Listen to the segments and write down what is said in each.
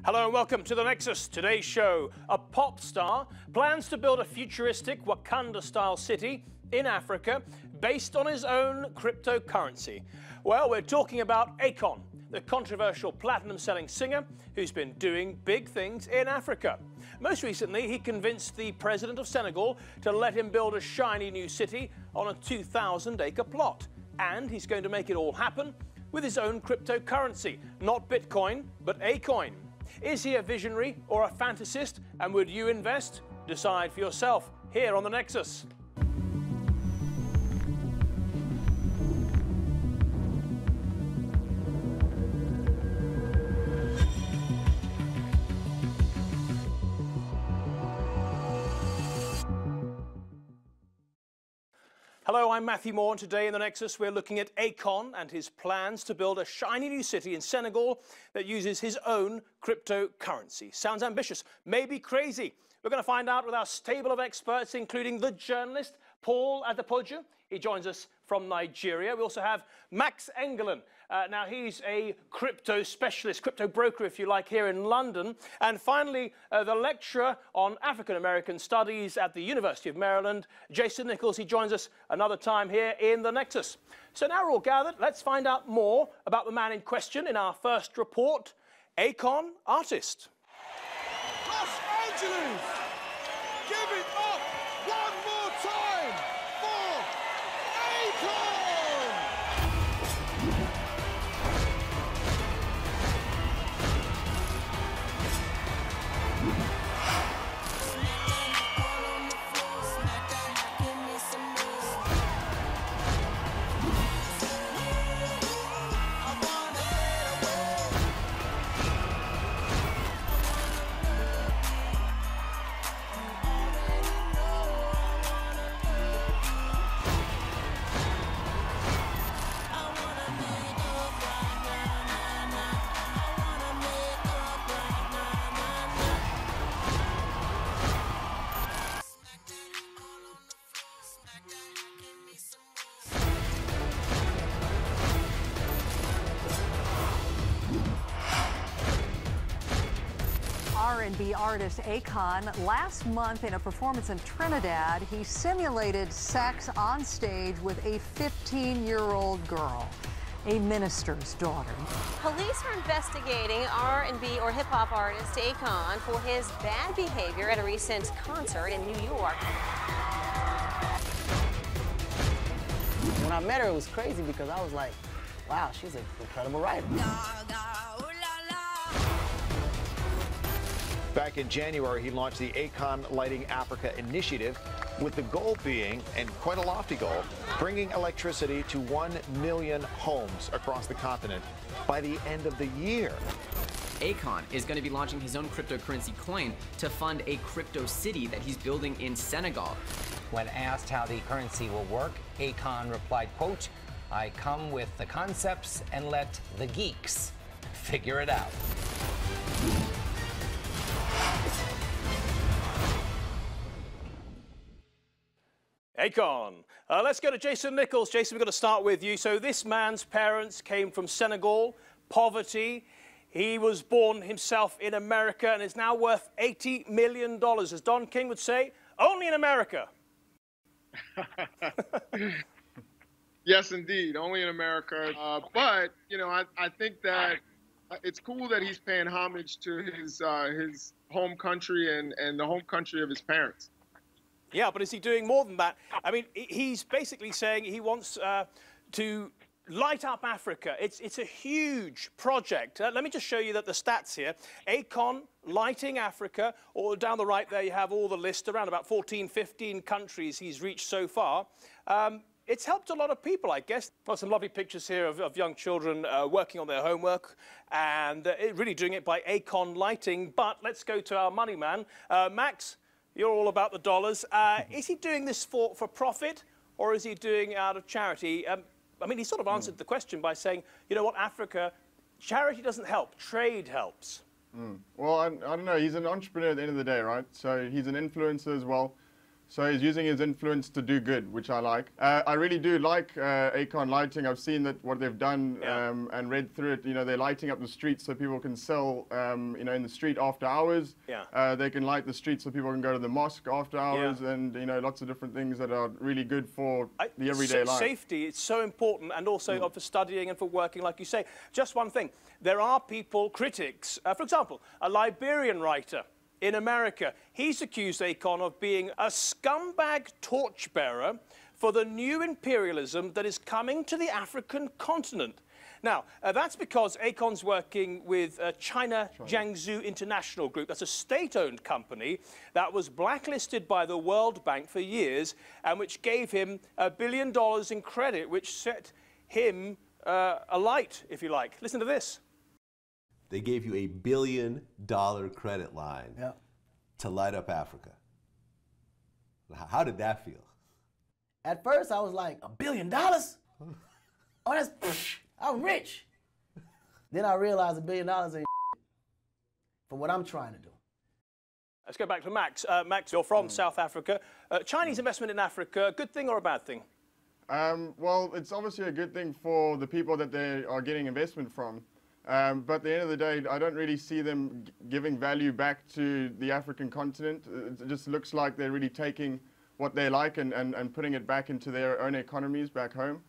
Hello and welcome to the Nexus. Today's show, a pop star plans to build a futuristic Wakanda-style city in Africa based on his own cryptocurrency. Well, we're talking about Akon, the controversial platinum-selling singer who's been doing big things in Africa. Most recently, he convinced the President of Senegal to let him build a shiny new city on a 2,000-acre plot. And he's going to make it all happen with his own cryptocurrency, not Bitcoin, but Akoin. Is he a visionary or a fantasist? And would you invest? Decide for yourself here on the Nexus. Hello, I'm Matthew Moore, and today in the Nexus we're looking at Akon and his plans to build a shiny new city in Senegal that uses his own cryptocurrency. Sounds ambitious, maybe crazy. We're going to find out with our stable of experts, including the journalist Paul Adepoju. He joins us from Nigeria. We also have Max Engelen. Now, he's a crypto specialist, crypto broker, if you like, here in London. And finally, the lecturer on African-American studies at the University of Maryland, Jason Nichols. He joins us another time here in the Nexus. So now we're all gathered. Let's find out more about the man in question in our first report, Akon Artist. Los Angeles! Give it up one more time for Akon! R&B artist Akon, last month in a performance in Trinidad, he simulated sex on stage with a 15-year-old girl, a minister's daughter. Police are investigating R&B or hip-hop artist Akon for his bad behavior at a recent concert in New York. When I met her, it was crazy because I was like, wow, she's an incredible writer. Back in January, he launched the Akon Lighting Africa initiative, with the goal being, and quite a lofty goal, bringing electricity to 1 million homes across the continent by the end of the year. Akon is going to be launching his own cryptocurrency coin to fund a crypto city that he's building in Senegal. When asked how the currency will work, Akon replied, quote, "I come with the concepts and let the geeks figure it out." Akon. Let's go to Jason Nichols. Jason, we've got to start with you. So this man's parents came from Senegal, poverty. He was born himself in America and is now worth $80 million. As Don King would say, only in America. Yes, indeed, only in America. But, you know, I think that it's cool that he's paying homage to his home country and the home country of his parents. Yeah, but is he doing more than that? I mean, he's basically saying he wants to light up Africa. It's a huge project. Let me just show you the stats here. Akon lighting Africa, or down the right there you have all the list, around about 14, 15 countries he's reached so far. It's helped a lot of people, I guess. Got some lovely pictures here of young children working on their homework and really doing it by Akon lighting. But let's go to our money man, Max. You're all about the dollars. Is he doing this for profit, or is he doing it out of charity? I mean, he sort of answered the question by saying, you know what, Africa, charity doesn't help, trade helps. Well, I don't know. He's an entrepreneur at the end of the day, right? So he's an influencer as well. So he's using his influence to do good, which I like. I really do like Akon lighting. I've seen that what they've done and read through it. You know, they're lighting up the streets so people can sell, you know, in the street after hours. Yeah. They can light the streets so people can go to the mosque after hours, and you know, lots of different things that are really good for the everyday life. Safety, it's so important, and also for studying and for working, like you say. Just one thing, there are people, critics, for example, a Liberian writer in America, he's accused Akon of being a scumbag torchbearer for the new imperialism that is coming to the African continent. Now, that's because Akon's working with China Jiangsu International Group. That's a state-owned company that was blacklisted by the World Bank for years and which gave him $1 billion in credit, which set him alight, if you like. Listen to this. They gave you $1 billion credit line to light up Africa. How did that feel? At first, I was like, $1 billion? Oh, that's, I'm rich. Then I realized $1 billion ain't for what I'm trying to do. Let's go back to Max. Max, you're from South Africa. Chinese investment in Africa, good thing or a bad thing? Well, it's obviously a good thing for the people that they are getting investment from. But at the end of the day, I don't really see them giving value back to the African continent. It just looks like they're really taking what they like and putting it back into their own economies back home.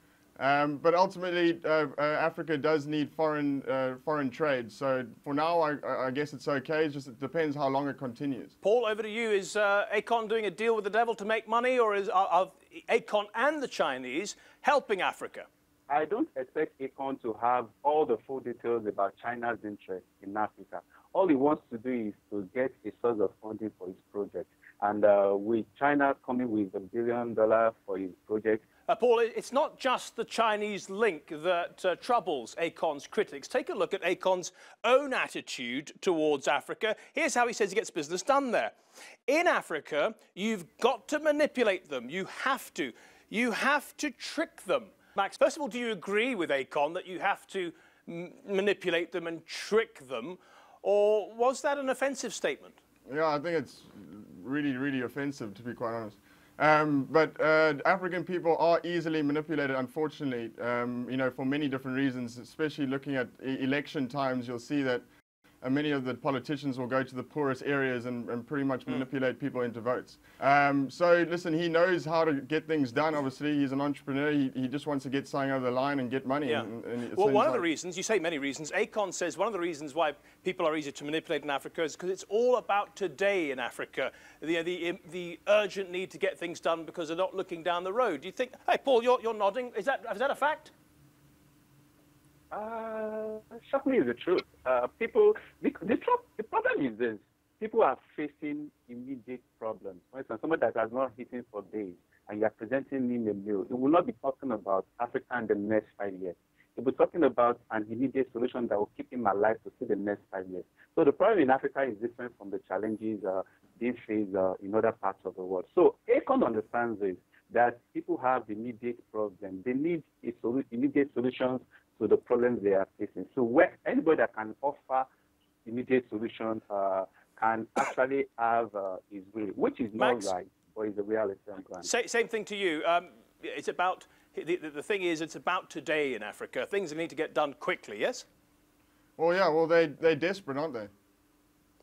But ultimately, Africa does need foreign trade. So for now, I guess it's okay. It depends how long it continues. Paul, over to you. Is Akon doing a deal with the devil to make money, or are Akon and the Chinese helping Africa? I don't expect Akon to have all the full details about China's interest in Africa. All he wants to do is to get a source of funding for his project. And with China coming with $1 billion for his project. Paul, it's not just the Chinese link that troubles Akon's critics. Take a look at Akon's own attitude towards Africa. Here's how he says he gets business done there. In Africa, you've got to manipulate them. You have to. You have to trick them. Max, first of all, do you agree with Akon that you have to manipulate them and trick them, or was that an offensive statement? Yeah, I think it's really, really offensive, to be quite honest. But African people are easily manipulated, unfortunately, you know, for many different reasons, especially looking at election times. You'll see that many of the politicians will go to the poorest areas and pretty much manipulate people into votes. So listen, he knows how to get things done. Obviously, he's an entrepreneur. He just wants to get something over the line and get money. Yeah. Well, one of the reasons, you say many reasons, Akon says one of the reasons why people are easy to manipulate in Africa is because it's all about today in Africa, the urgent need to get things done because they're not looking down the road. Do you think, hey, Paul, you're nodding, is that a fact? Certainly is the truth. The problem is this. People are facing immediate problems. For instance, somebody that has not eaten for days, and you are presenting him a meal, it will not be talking about Africa in the next 5 years. It will be talking about an immediate solution that will keep him alive to see the next 5 years. So the problem in Africa is different from the challenges being faced in other parts of the world. So Akon understands this, that people have immediate problems. They need immediate solutions to the problems they are facing. So where anybody that can offer immediate solutions can actually have his will, which is not right, but is the reality on ground. Same thing to you. It's about, the thing is, it's about today in Africa. Things need to get done quickly, yes? Well, yeah, well, they're desperate, aren't they?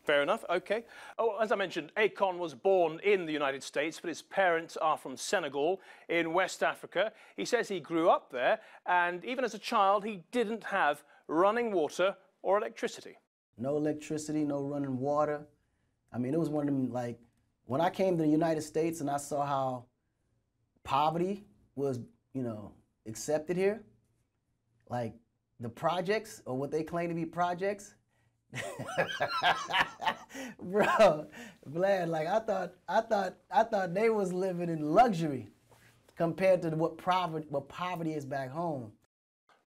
Fair enough, okay. Oh, as I mentioned, Akon was born in the United States, but his parents are from Senegal in West Africa. He says he grew up there, and even as a child, he didn't have running water or electricity. No electricity, no running water. I mean, it was one of them, like, when I came to the United States and I saw how poverty was, you know, accepted here, like the projects, or what they claim to be projects, bro, Vlad, like I thought they was living in luxury compared to what poverty is back home.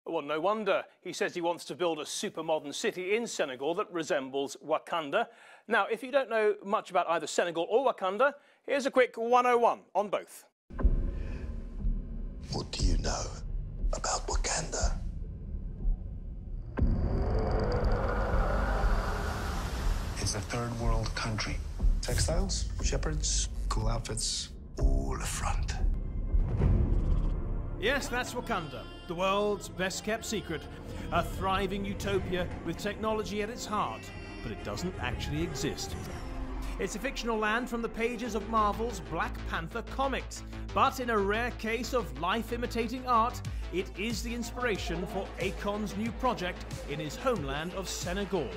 Well, no wonder. He says he wants to build a super modern city in Senegal that resembles Wakanda. Now, if you don't know much about either Senegal or Wakanda, here's a quick 101 on both. What do you know about Wakanda? It's a third world country. Textiles, shepherds, cool outfits, all front. Yes, that's Wakanda, the world's best-kept secret. A thriving utopia with technology at its heart, but it doesn't actually exist. It's a fictional land from the pages of Marvel's Black Panther comics, but in a rare case of life-imitating art, it is the inspiration for Akon's new project in his homeland of Senegal.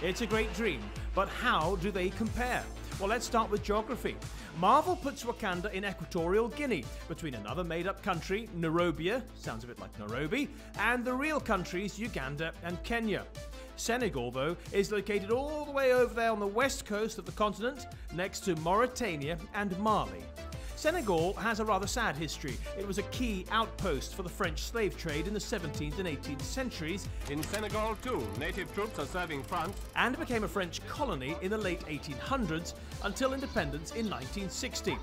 It's a great dream, but how do they compare? Well, let's start with geography. Marvel puts Wakanda in Equatorial Guinea, between another made-up country, Nairobia, sounds a bit like Nairobi, and the real countries, Uganda and Kenya. Senegal, though, is located all the way over there on the west coast of the continent, next to Mauritania and Mali. Senegal has a rather sad history. It was a key outpost for the French slave trade in the 17th and 18th centuries. In Senegal, too, native troops are serving France. And became a French colony in the late 1800s until independence in 1960.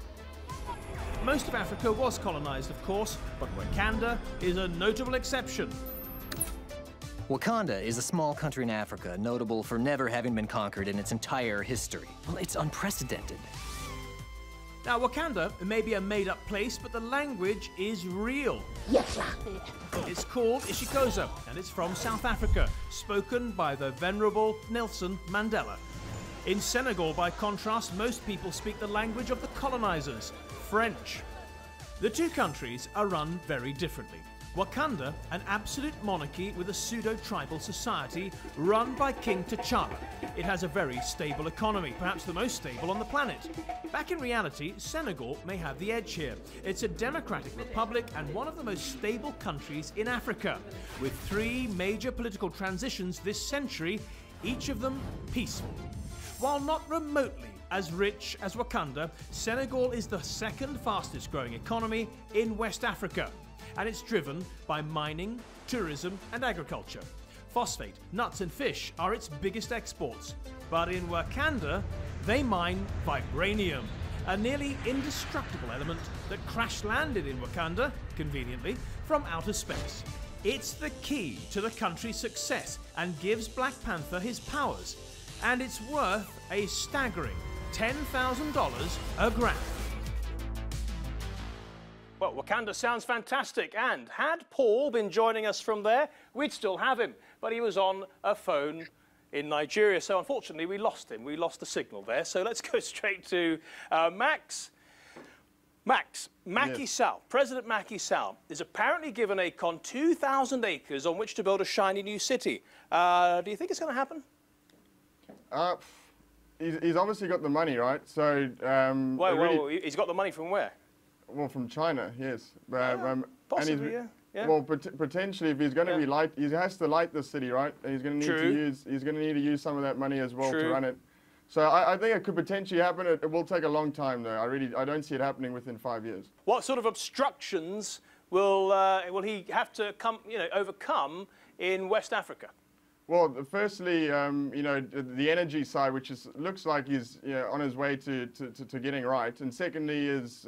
Most of Africa was colonized, of course, but Wakanda is a notable exception. Wakanda is a small country in Africa, notable for never having been conquered in its entire history. Well, it's unprecedented. Now, Wakanda may be a made-up place, but the language is real. Yes, sir. It's called Ishikoza, and it's from South Africa, spoken by the venerable Nelson Mandela. In Senegal, by contrast, most people speak the language of the colonizers, French. The two countries are run very differently. Wakanda, an absolute monarchy with a pseudo-tribal society run by King T'Challa. It has a very stable economy, perhaps the most stable on the planet. Back in reality, Senegal may have the edge here. It's a democratic republic and one of the most stable countries in Africa, with 3 major political transitions this century, each of them peaceful. While not remotely as rich as Wakanda, Senegal is the second fastest growing economy in West Africa. And it's driven by mining, tourism and agriculture. Phosphate, nuts and fish are its biggest exports. But in Wakanda, they mine vibranium, a nearly indestructible element that crash-landed in Wakanda, conveniently, from outer space. It's the key to the country's success and gives Black Panther his powers. And it's worth a staggering $10,000 a gram. Well, Wakanda sounds fantastic, and had Paul been joining us from there, we'd still have him. But he was on a phone in Nigeria, so unfortunately we lost him. We lost the signal there. So let's go straight to Max. Macky Sall, President Macky Sall, is apparently given Akon 2,000 acres on which to build a shiny new city. Do you think it's going to happen? He's obviously got the money, right? So, well, he's got the money from where? Well, from China, yes. Possibly, yeah. Well, potentially, if he's going to be light, he has to light the city, right? And he's going to need to use. He's going to need to use some of that money as well to run it. So I think it could potentially happen. It will take a long time, though. I don't see it happening within 5 years. What sort of obstructions will he have to overcome in West Africa? Well, firstly, the energy side, which looks like he's on his way to getting right, and secondly is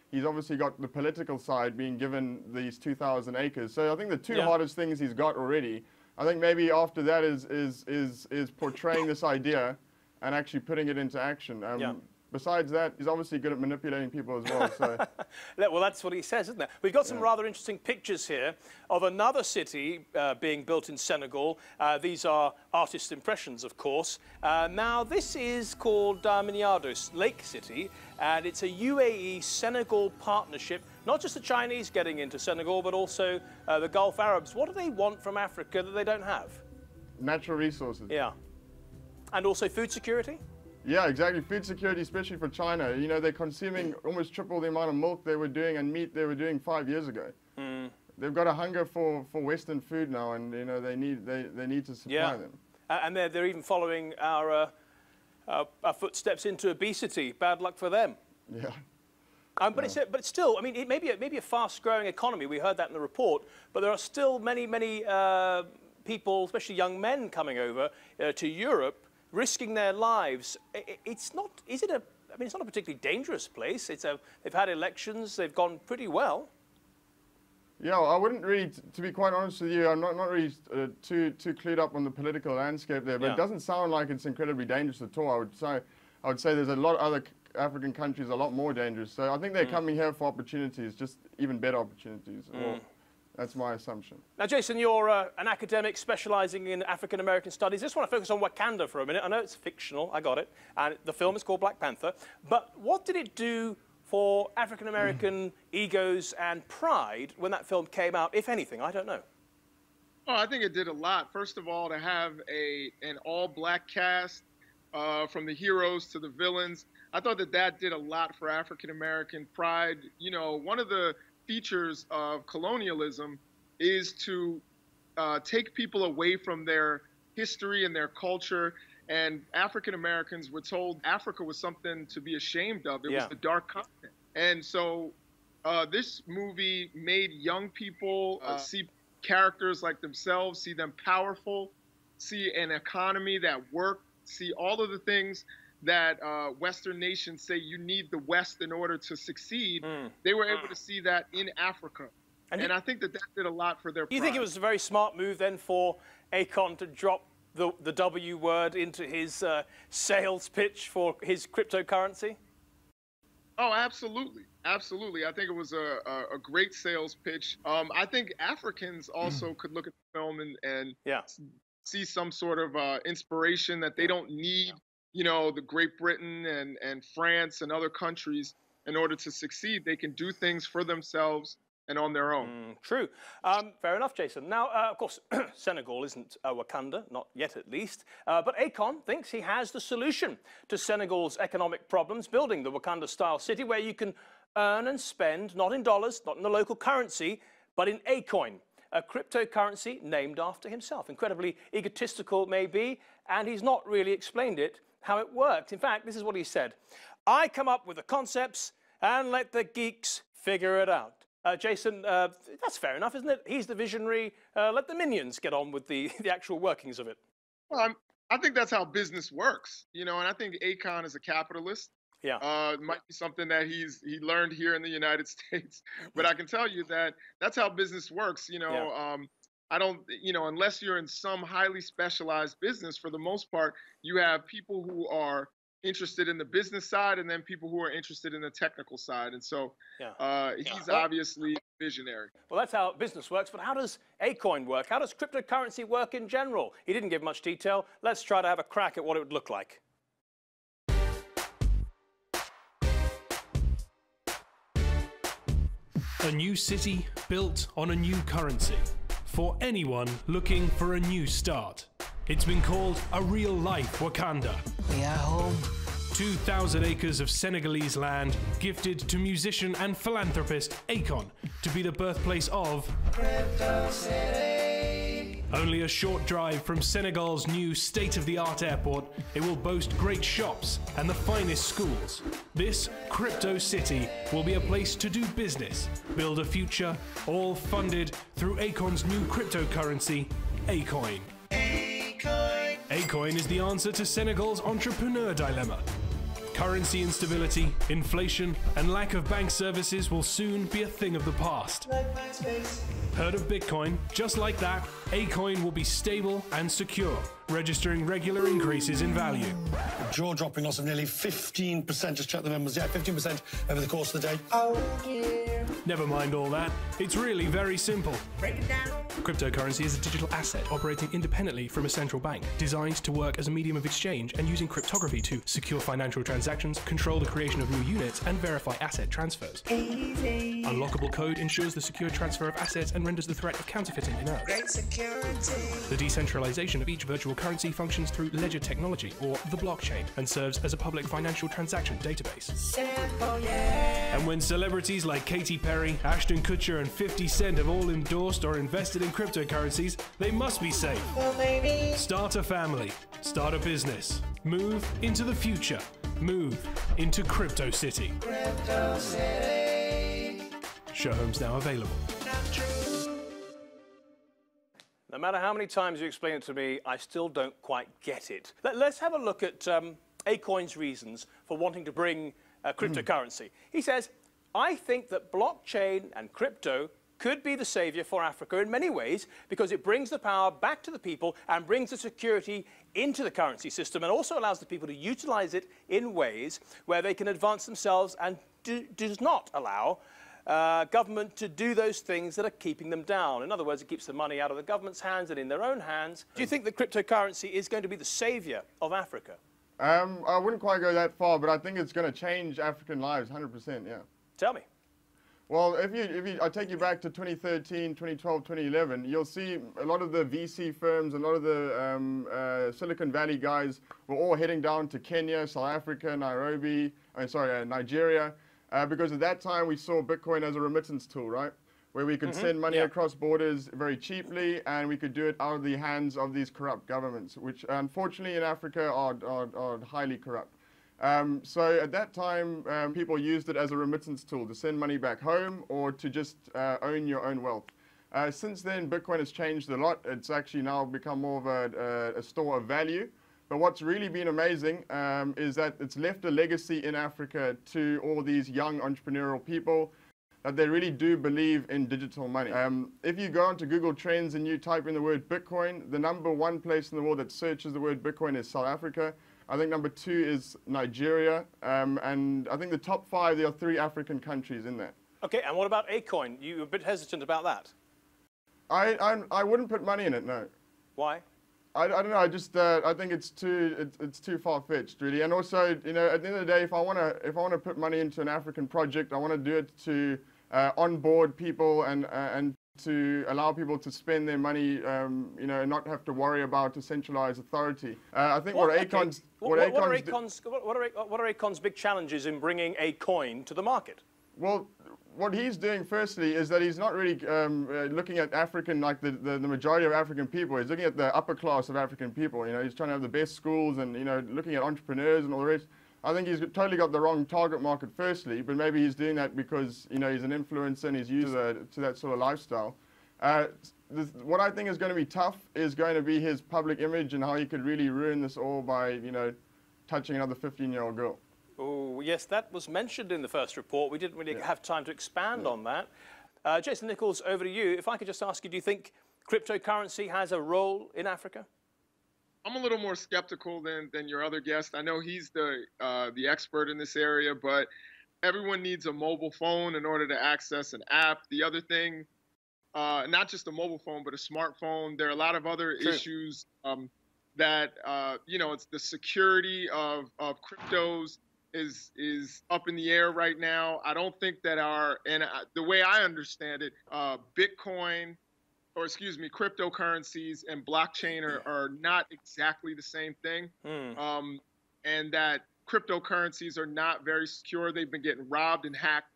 he's obviously got the political side, being given these 2,000 acres. So I think the two hardest things he's got already. I think maybe after that is portraying this idea and actually putting it into action. Besides that, he's obviously good at manipulating people as well. So. Well, that's what he says, isn't it? We've got some rather interesting pictures here of another city being built in Senegal. These are artist impressions, of course. Now, this is called Miniados Lake City, and it's a UAE-Senegal partnership. Not just the Chinese getting into Senegal, but also the Gulf Arabs. What do they want from Africa that they don't have? Natural resources. Yeah. And also food security? Yeah, exactly. Food security, especially for China. They're consuming almost triple the amount of milk they were doing and meat they were doing 5 years ago. They've got a hunger for Western food now, and they need to supply them. And they're even following our footsteps into obesity. Bad luck for them. Yeah. But it's still, I mean, it may be a fast-growing economy. We heard that in the report, but there are still many people, especially young men, coming over to Europe, risking their lives. It's not. Is it a? I mean, it's not a particularly dangerous place. They've had elections. They've gone pretty well. Yeah, I wouldn't really, to be quite honest with you, I'm not really too clued up on the political landscape there. But it doesn't sound like it's incredibly dangerous at all. I would say there's a lot of other African countries a lot more dangerous. So I think they're coming here for opportunities, just even better opportunities. Or that's my assumption. Now, Jason, you're an academic specializing in African American studies. I just want to focus on Wakanda for a minute. I know it's fictional, I got it, and the film is called Black Panther. But what did it do for African American egos and pride when that film came out, if anything? I don't know. Oh, I think it did a lot. First of all, to have an all-black cast, from the heroes to the villains, I thought that did a lot for African American pride. You know, one of the features of colonialism is to take people away from their history and their culture. And African Americans were told Africa was something to be ashamed of. It was the dark continent. And so this movie made young people see characters like themselves, see them powerful, see an economy that worked, see all of the things that Western nations say you need the West in order to succeed. They were able to see that in Africa. And I think that did a lot for their pride. You think it was a very smart move then for Akon to drop the W word into his sales pitch for his cryptocurrency? Oh, absolutely. Absolutely. I think it was a great sales pitch. I think Africans also could look at the film and see some sort of inspiration that they don't need, you know, the Great Britain and France and other countries in order to succeed. They can do things for themselves and on their own. True. Fair enough, Jason. Now, of course, Senegal isn't Wakanda, not yet at least, but Akon thinks he has the solution to Senegal's economic problems, building the Wakanda-style city where you can earn and spend, not in dollars, not in the local currency, but in Akoin, a cryptocurrency named after himself. Incredibly egotistical, maybe, and he's not really explained it, how it works. In fact, this is what he said. I come up with the concepts and let the geeks figure it out. Jason, that's fair enough, isn't it? He's the visionary. Let the minions get on with the actual workings of it. Well, I think that's how business works, you know, and I think Akon is a capitalist. Yeah. It might be something that he learned here in the United States, but I can tell you that that's how business works. You know, I don't, you know, unless you're in some highly specialized business, for the most part, you have people who are interested in the business side and then people who are interested in the technical side. And so he's obviously visionary. Well, that's how business works, but how does Akoin work? How does cryptocurrency work in general? He didn't give much detail. Let's try to have a crack at what it would look like. A new city built on a new currency for anyone looking for a new start. It's been called a real-life Wakanda. We are home. 2,000 acres of Senegalese land gifted to musician and philanthropist Akon to be the birthplace of Crypto City. Only a short drive from Senegal's new state-of-the-art airport, it will boast great shops and the finest schools. This crypto city will be a place to do business, build a future, all funded through Akon's new cryptocurrency, Akoin. Akoin is the answer to Senegal's entrepreneur dilemma. Currency instability, inflation, and lack of bank services will soon be a thing of the past. Heard of Bitcoin? Just like that, Akoin will be stable and secure, registering regular increases in value. A jaw-dropping loss of nearly 15%, just check the numbers, 15% over the course of the day. Oh, yeah. Never mind all that, it's really very simple. Break it down. Cryptocurrency is a digital asset operating independently from a central bank, designed to work as a medium of exchange and using cryptography to secure financial transactions, control the creation of new units, and verify asset transfers. Easy. Unlockable code ensures the secure transfer of assets and renders the threat of counterfeiting inert. Great security. The decentralization of each virtual currency functions through ledger technology, or the blockchain, and serves as a public financial transaction database. Simple, yeah. And when celebrities like Katy Perry, Ashton Kutcher, and 50 Cent have all endorsed or invested in cryptocurrencies, they must be safe. Well, maybe. Start a family, start a business, move into the future, move into Crypto City. Crypto City. Show homes now available. No matter how many times you explain it to me, I still don't quite get it. Let's have a look at Akoin's reasons for wanting to bring cryptocurrency. He says, I think that blockchain and crypto could be the savior for Africa in many ways, because it brings the power back to the people and brings the security into the currency system, and also allows the people to utilize it in ways where they can advance themselves and does not allow government to do those things that are keeping them down. In other words, it keeps the money out of the government's hands and in their own hands. Do you think that cryptocurrency is going to be the savior of Africa? I wouldn't quite go that far, but I think it's going to change African lives 100%, yeah. Tell me. Well, I take you back to 2013, 2012, 2011, you'll see a lot of the VC firms, a lot of the Silicon Valley guys were all heading down to Kenya, South Africa, Nigeria, because at that time we saw Bitcoin as a remittance tool, right? Where we could send money across borders very cheaply, and we could do it out of the hands of these corrupt governments, which unfortunately in Africa are highly corrupt. So at that time, people used it as a remittance tool to send money back home or to just own your own wealth. Since then, Bitcoin has changed a lot. It's actually now become more of a store of value. But what's really been amazing is that it's left a legacy in Africa to all these young entrepreneurial people, that they really do believe in digital money. If you go onto Google Trends and you type in the word Bitcoin, the #1 place in the world that searches the word Bitcoin is South Africa. I think #2 is Nigeria. And I think the top 5, there are 3 African countries in there. Okay, and what about Akoin? You're a bit hesitant about that. I wouldn't put money in it, no. Why? I don't know. I think it's too far-fetched, really. And also, you know, at the end of the day, if I want to put money into an African project, I want to do it to onboard people and to allow people to spend their money, you know, and not have to worry about a centralized authority. I think what are Akon's big challenges in bringing Akoin to the market? Well, what he's doing firstly is that he's not really looking at African, like the majority of African people. He's looking at the upper class of African people. You know, he's trying to have the best schools and, you know, looking at entrepreneurs and all the rest. I think he's totally got the wrong target market firstly, but maybe he's doing that because, you know, he's an influencer and he's used to that sort of lifestyle. What I think is going to be tough is going to be his public image and how he could really ruin this all by, you know, touching another 15-year-old girl. Oh, yes, that was mentioned in the first report. We didn't really have time to expand on that. Jason Nichols, over to you. If I could just ask you, do you think cryptocurrency has a role in Africa? I'm a little more skeptical than your other guest. I know he's the expert in this area, but everyone needs a mobile phone in order to access an app. The other thing, not just a mobile phone, but a smartphone. There are a lot of other issues that, you know, it's the security of cryptos is up in the air right now. I don't think that the way I understand it, Bitcoin, or excuse me, cryptocurrencies and blockchain are not exactly the same thing. And that cryptocurrencies are not very secure. They've been getting robbed and hacked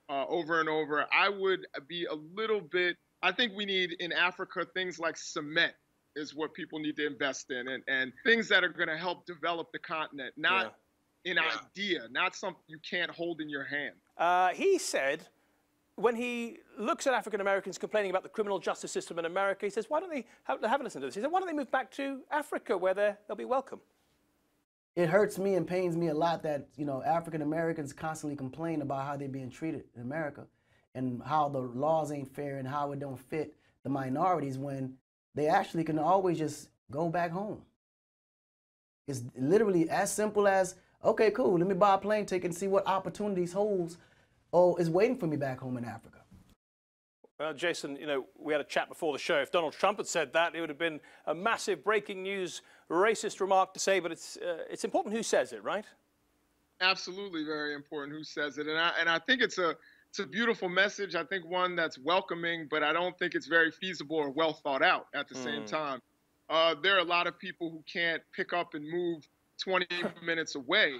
over and over. I would be a little bit, I think we need in Africa things like cement is what people need to invest in, and things that are going to help develop the continent, not an idea, not something you can't hold in your hand. He said, when he looks at African Americans complaining about the criminal justice system in America, he says, why don't they, have a listen to this, he said, why don't they move back to Africa where they'll be welcome? It hurts me and pains me a lot that, you know, African Americans constantly complain about how they're being treated in America and how the laws ain't fair and how it don't fit the minorities when they actually can always just go back home. It's literally as simple as, okay, cool, let me buy a plane ticket and see what opportunities is waiting for me back home in Africa. Well, Jason, you know, we had a chat before the show. If Donald Trump had said that, it would have been a massive breaking news, racist remark to say, but it's important who says it, right? Absolutely very important who says it. And I think it's a beautiful message. I think one that's welcoming, but I don't think it's very feasible or well thought out at the same time. There are a lot of people who can't pick up and move 20 minutes away,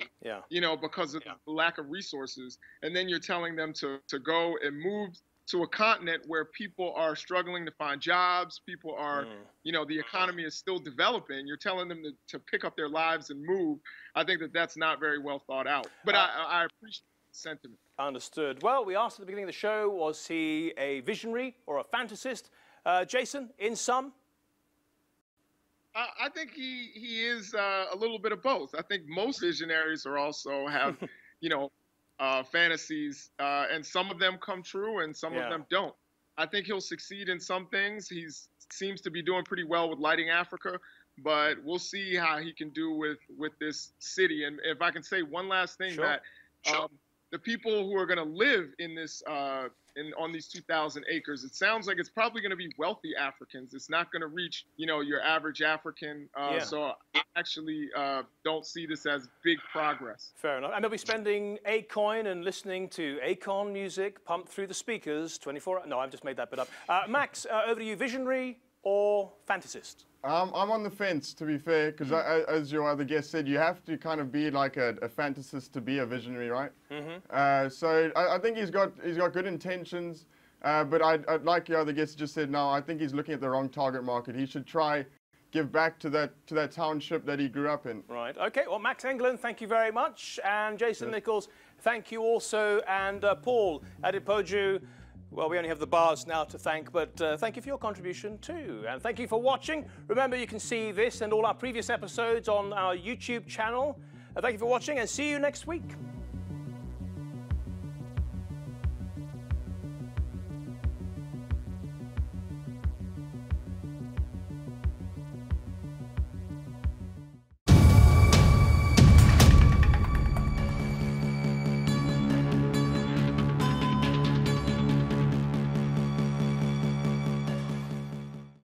you know, because of the lack of resources. And then you're telling them to go and move to a continent where people are struggling to find jobs, people are, you know, the economy is still developing. You're telling them to pick up their lives and move. I think that's not very well thought out. But I appreciate the sentiment. Understood. Well, we asked at the beginning of the show, was he a visionary or a fantasist? Jason, in sum? I think he is a little bit of both. I think most visionaries are also have, you know, fantasies, and some of them come true and some of them don't. I think he'll succeed in some things. He seems to be doing pretty well with lighting Africa, but we'll see how he can do with this city. And if I can say one last thing, Sure. that the people who are going to live in this on these 2,000 acres, it sounds like it's probably going to be wealthy Africans. It's not going to reach, your average African. So I actually don't see this as big progress. Fair enough. And they'll be spending Akoin and listening to Akon music pumped through the speakers 24 hours. No, I've just made that bit up. Max, over to you. Visionary or fantasist? I'm on the fence, to be fair, because as your other guest said, you have to kind of be like a fantasist to be a visionary, right? So I think he's got good intentions, but I like your other guest just said, no, I think he's looking at the wrong target market. He should try give back to that township that he grew up in. Right. Okay. Well, Max Engelen, thank you very much, and Jason Nichols, thank you also, and Paul Adepoju. Well, we only have the bars now to thank, but thank you for your contribution too. And thank you for watching. Remember, you can see this and all our previous episodes on our YouTube channel. Thank you for watching, and see you next week.